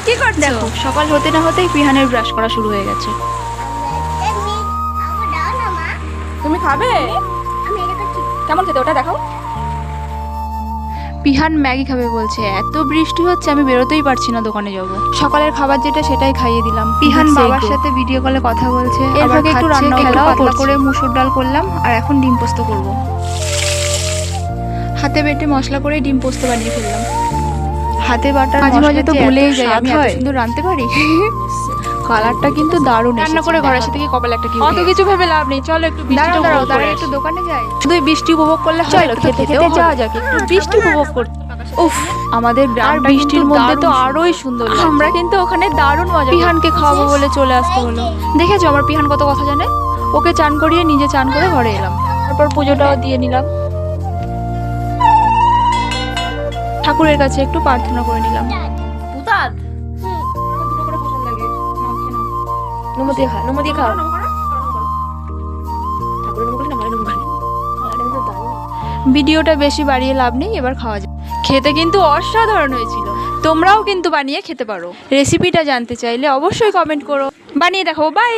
কি করছো? দেখো সকাল হতে না হতেই পিহানের ব্রাশ করা শুরু হয়ে গেছে। তুমি খাবে? কেমন খেতে ওটা দেখাও। পিহান ম্যাগি খাবে বলছে, এত বৃষ্টি হচ্ছে আমি বেরোতেই পারছি না, দোকানে যাব। সকালের খাবার যেটা সেটাই খাইয়ে দিলাম। পিহান বাবার সাথে ভিডিও কলে কথা বলছে, এর ফাঁকে একটু রান্না পাতলা করে মুসুর ডাল করলাম, আর এখন ডিম পোস্ত করব। হাতে বেটে মশলা করে ডিম পোস্ত বানিয়ে ফেললাম। হাতে বাটার মাঝে মাঝে তো ভুলেই যাই, আমি এত সুন্দর রাঁধতে পারি। কালারটা কিন্তু দারুণ রান্না করে ঘরে এসে থেকে কপালে একটা কি অত কিছু ভেবে লাভ নেই, চলো একটু বৃষ্টিটা উপভোগ করে একটু আসি। দোকানে যাই। শুধু বৃষ্টি উপভোগ করলে হয়? চলো, একটু খেতে খেতে খেতে যাওয়া যাক, একটু বৃষ্টি উপভোগ করতে। উফ, আমাদের আর গ্রামটা বৃষ্টির কিন্তু মধ্যে তো দারুণ আরোই সুন্দর লাগছে। আমরা কিন্তু ওখানে দারুণ মজা পিহানকে খাওয়াবো বলে চলে আসতে হলো। দেখেছো আমার পিহান কত কথা জানে। ওকে চান করিয়ে নিজে চান করে ঘরে এলাম। তারপর পুজোটাও দিয়ে নিলাম। ঠাকুরের কাছে একটু প্রার্থনা করে নিলাম। পুতাত নমো দিয়ে খা, নমো দিয়ে খাও। ঠাকুরের নমো করে না, মানে নমো করে। ভিডিওটা বেশি বাড়িয়ে লাভ নেই, এবার খাওয়া যায়। খেতে কিন্তু অসাধারণ হয়েছিল, তোমরাও কিন্তু বানিয়ে খেতে পারো। রেসিপিটা জানতে চাইলে অবশ্যই কমেন্ট করো, বানিয়ে দেখাবো। বাই।